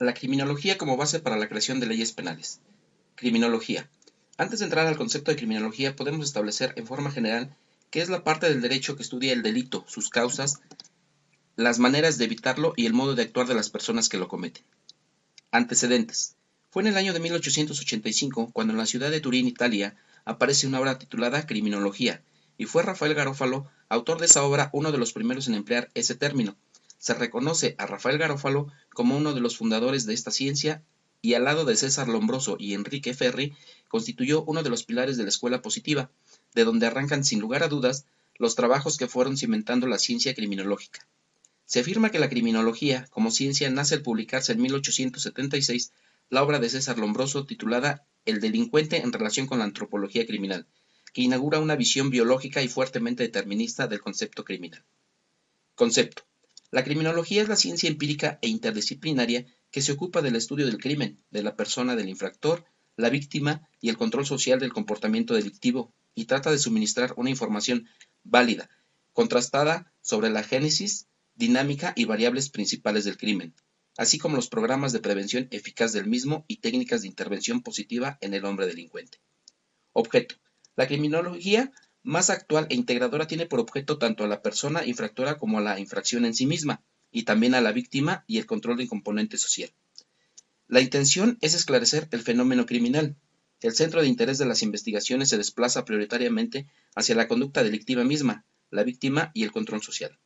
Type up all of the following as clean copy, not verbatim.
La criminología como base para la creación de leyes penales. Criminología. Antes de entrar al concepto de criminología, podemos establecer en forma general qué es la parte del derecho que estudia el delito, sus causas, las maneras de evitarlo y el modo de actuar de las personas que lo cometen. Antecedentes. Fue en el año de 1885 cuando en la ciudad de Turín, Italia, aparece una obra titulada Criminología, y fue Rafael Garófalo, autor de esa obra, uno de los primeros en emplear ese término. Se reconoce a Rafael Garófalo como uno de los fundadores de esta ciencia y al lado de César Lombroso y Enrique Ferri, constituyó uno de los pilares de la escuela positiva, de donde arrancan sin lugar a dudas los trabajos que fueron cimentando la ciencia criminológica. Se afirma que la criminología, como ciencia, nace al publicarse en 1876 la obra de César Lombroso titulada El delincuente en relación con la antropología criminal, que inaugura una visión biológica y fuertemente determinista del concepto criminal. Concepto. La criminología es la ciencia empírica e interdisciplinaria que se ocupa del estudio del crimen, de la persona del infractor, la víctima y el control social del comportamiento delictivo, y trata de suministrar una información válida, contrastada sobre la génesis, dinámica y variables principales del crimen, así como los programas de prevención eficaz del mismo y técnicas de intervención positiva en el hombre delincuente. Objeto. La criminología más actual e integradora tiene por objeto tanto a la persona infractora como a la infracción en sí misma, y también a la víctima y el control del componente social. La intención es esclarecer el fenómeno criminal. El centro de interés de las investigaciones se desplaza prioritariamente hacia la conducta delictiva misma, la víctima y el control social.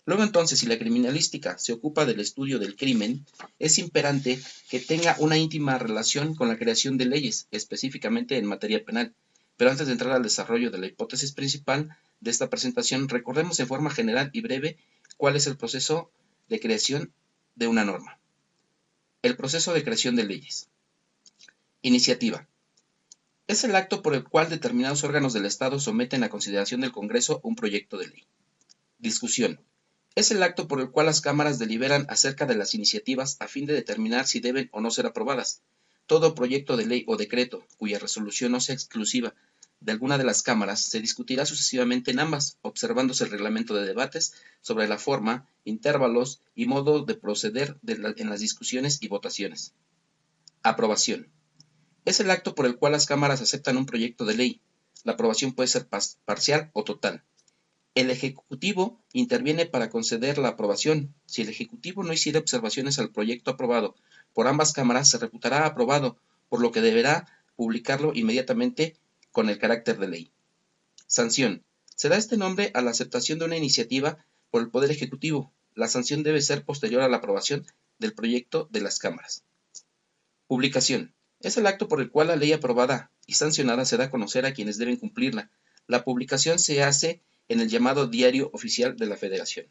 Luego entonces, si la criminalística se ocupa del estudio del crimen, es imperante que tenga una íntima relación con la creación de leyes, específicamente en materia penal. Pero antes de entrar al desarrollo de la hipótesis principal de esta presentación, recordemos en forma general y breve cuál es el proceso de creación de una norma. El proceso de creación de leyes. Iniciativa. Es el acto por el cual determinados órganos del Estado someten a consideración del Congreso un proyecto de ley. Discusión. Es el acto por el cual las cámaras deliberan acerca de las iniciativas a fin de determinar si deben o no ser aprobadas. Todo proyecto de ley o decreto, cuya resolución no sea exclusiva de alguna de las cámaras, se discutirá sucesivamente en ambas, observándose el reglamento de debates sobre la forma, intervalos y modo de proceder en las discusiones y votaciones. Aprobación. Es el acto por el cual las cámaras aceptan un proyecto de ley. La aprobación puede ser parcial o total. El Ejecutivo interviene para conceder la aprobación. Si el Ejecutivo no hiciera observaciones al proyecto aprobado por ambas cámaras, se reputará aprobado, por lo que deberá publicarlo inmediatamente con el carácter de ley. Sanción. Se da este nombre a la aceptación de una iniciativa por el Poder Ejecutivo. La sanción debe ser posterior a la aprobación del proyecto de las cámaras. Publicación. Es el acto por el cual la ley aprobada y sancionada se da a conocer a quienes deben cumplirla. La publicación se hace en el llamado Diario Oficial de la Federación.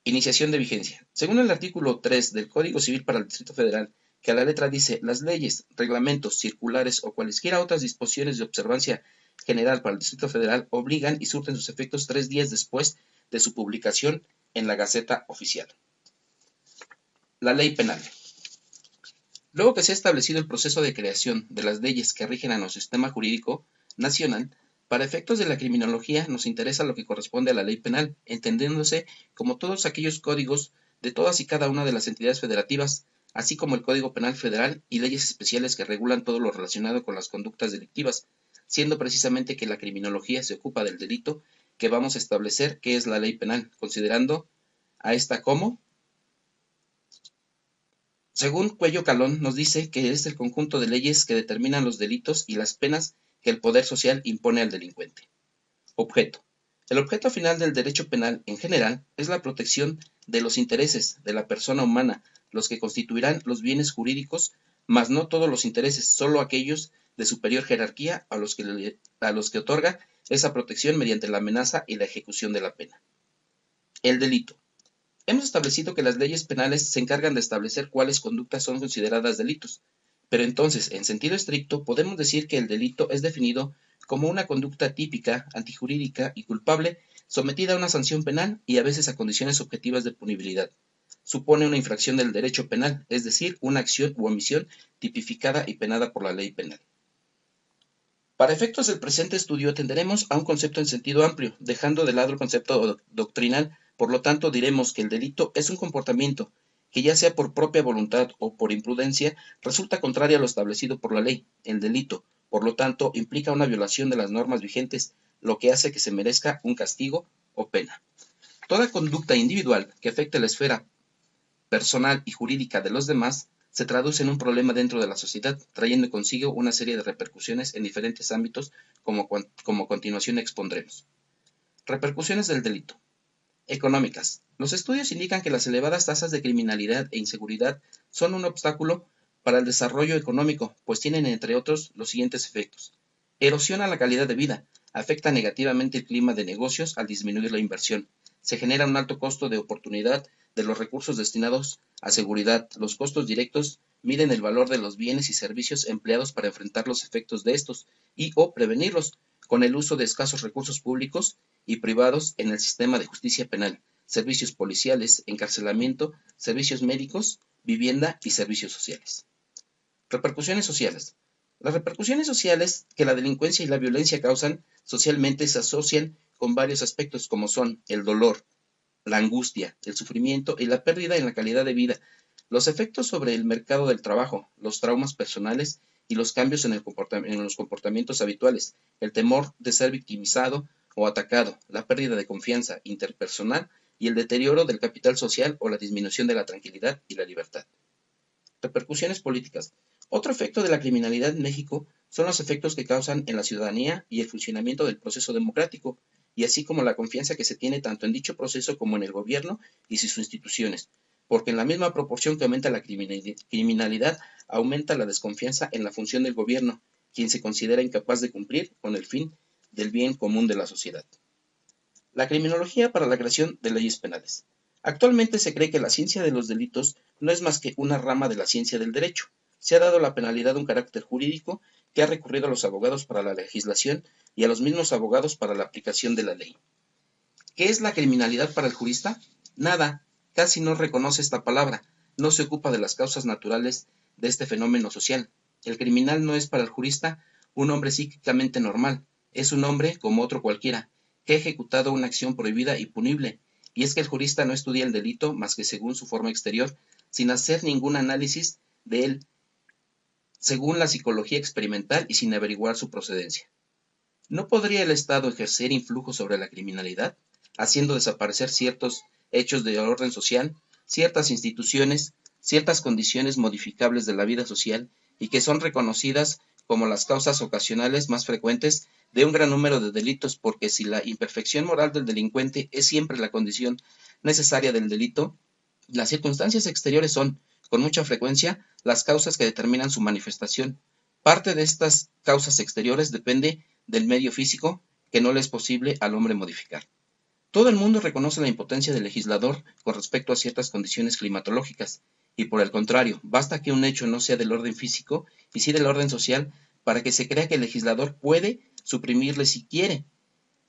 Iniciación de vigencia. Según el artículo 3 del Código Civil para el Distrito Federal, que a la letra dice, las leyes, reglamentos, circulares o cualesquiera otras disposiciones de observancia general para el Distrito Federal obligan y surten sus efectos 3 días después de su publicación en la Gaceta Oficial. La ley penal. Luego que se ha establecido el proceso de creación de las leyes que rigen a nuestro sistema jurídico nacional, para efectos de la criminología nos interesa lo que corresponde a la ley penal, entendiéndose como todos aquellos códigos de todas y cada una de las entidades federativas, así como el Código Penal Federal y leyes especiales que regulan todo lo relacionado con las conductas delictivas, siendo precisamente que la criminología se ocupa del delito que vamos a establecer que es la ley penal, considerando a esta como según Cuello Calón, nos dice que es el conjunto de leyes que determinan los delitos y las penas que el poder social impone al delincuente. Objeto. El objeto final del derecho penal, en general, es la protección de los intereses de la persona humana, los que constituirán los bienes jurídicos, mas no todos los intereses, solo aquellos de superior jerarquía a los que otorga esa protección mediante la amenaza y la ejecución de la pena. El delito. Hemos establecido que las leyes penales se encargan de establecer cuáles conductas son consideradas delitos, pero entonces, en sentido estricto, podemos decir que el delito es definido como una conducta típica, antijurídica y culpable, sometida a una sanción penal y a veces a condiciones objetivas de punibilidad. Supone una infracción del derecho penal, es decir, una acción u omisión tipificada y penada por la ley penal. Para efectos del presente estudio atenderemos a un concepto en sentido amplio, dejando de lado el concepto doctrinal. Por lo tanto, diremos que el delito es un comportamiento que ya sea por propia voluntad o por imprudencia, resulta contraria a lo establecido por la ley, el delito, por lo tanto, implica una violación de las normas vigentes, lo que hace que se merezca un castigo o pena. Toda conducta individual que afecte la esfera personal y jurídica de los demás se traduce en un problema dentro de la sociedad, trayendo consigo una serie de repercusiones en diferentes ámbitos, como a continuación expondremos. Repercusiones del delito. Económicas. Los estudios indican que las elevadas tasas de criminalidad e inseguridad son un obstáculo para el desarrollo económico, pues tienen, entre otros, los siguientes efectos. Erosiona la calidad de vida, afecta negativamente el clima de negocios al disminuir la inversión. Se genera un alto costo de oportunidad de los recursos destinados a seguridad. Los costos directos miden el valor de los bienes y servicios empleados para enfrentar los efectos de estos y o prevenirlos, con el uso de escasos recursos públicos y privados en el sistema de justicia penal, servicios policiales, encarcelamiento, servicios médicos, vivienda y servicios sociales. Repercusiones sociales. Las repercusiones sociales que la delincuencia y la violencia causan socialmente se asocian con varios aspectos como son el dolor, la angustia, el sufrimiento y la pérdida en la calidad de vida, los efectos sobre el mercado del trabajo, los traumas personales y los cambios en los comportamientos habituales, el temor de ser victimizado o atacado, la pérdida de confianza interpersonal y el deterioro del capital social o la disminución de la tranquilidad y la libertad. Repercusiones políticas. Otro efecto de la criminalidad en México son los efectos que causan en la ciudadanía y el funcionamiento del proceso democrático, y así como la confianza que se tiene tanto en dicho proceso como en el gobierno y sus instituciones, porque en la misma proporción que aumenta la criminalidad, aumenta la desconfianza en la función del gobierno, quien se considera incapaz de cumplir con el fin del bien común de la sociedad. La criminología para la creación de leyes penales. Actualmente se cree que la ciencia de los delitos no es más que una rama de la ciencia del derecho. Se ha dado a la penalidad un carácter jurídico que ha recurrido a los abogados para la legislación y a los mismos abogados para la aplicación de la ley. ¿Qué es la criminalidad para el jurista? Nada, casi no reconoce esta palabra, no se ocupa de las causas naturales de este fenómeno social. El criminal no es para el jurista un hombre psíquicamente normal, es un hombre como otro cualquiera, que ha ejecutado una acción prohibida y punible, y es que el jurista no estudia el delito más que según su forma exterior, sin hacer ningún análisis de él, según la psicología experimental y sin averiguar su procedencia. ¿No podría el Estado ejercer influjo sobre la criminalidad, haciendo desaparecer ciertos hechos de orden social, ciertas instituciones, ciertas condiciones modificables de la vida social y que son reconocidas como las causas ocasionales más frecuentes de un gran número de delitos, porque si la imperfección moral del delincuente es siempre la condición necesaria del delito, las circunstancias exteriores son, con mucha frecuencia, las causas que determinan su manifestación. Parte de estas causas exteriores depende del medio físico que no le es posible al hombre modificar. Todo el mundo reconoce la impotencia del legislador con respecto a ciertas condiciones climatológicas, y por el contrario, basta que un hecho no sea del orden físico y sí del orden social para que se crea que el legislador puede suprimirle si quiere.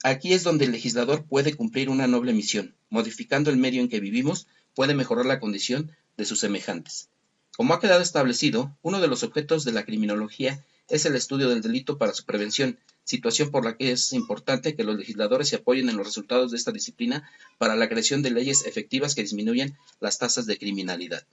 Aquí es donde el legislador puede cumplir una noble misión. Modificando el medio en que vivimos, puede mejorar la condición de sus semejantes. Como ha quedado establecido, uno de los objetos de la criminología es el estudio del delito para su prevención, situación por la que es importante que los legisladores se apoyen en los resultados de esta disciplina para la creación de leyes efectivas que disminuyan las tasas de criminalidad.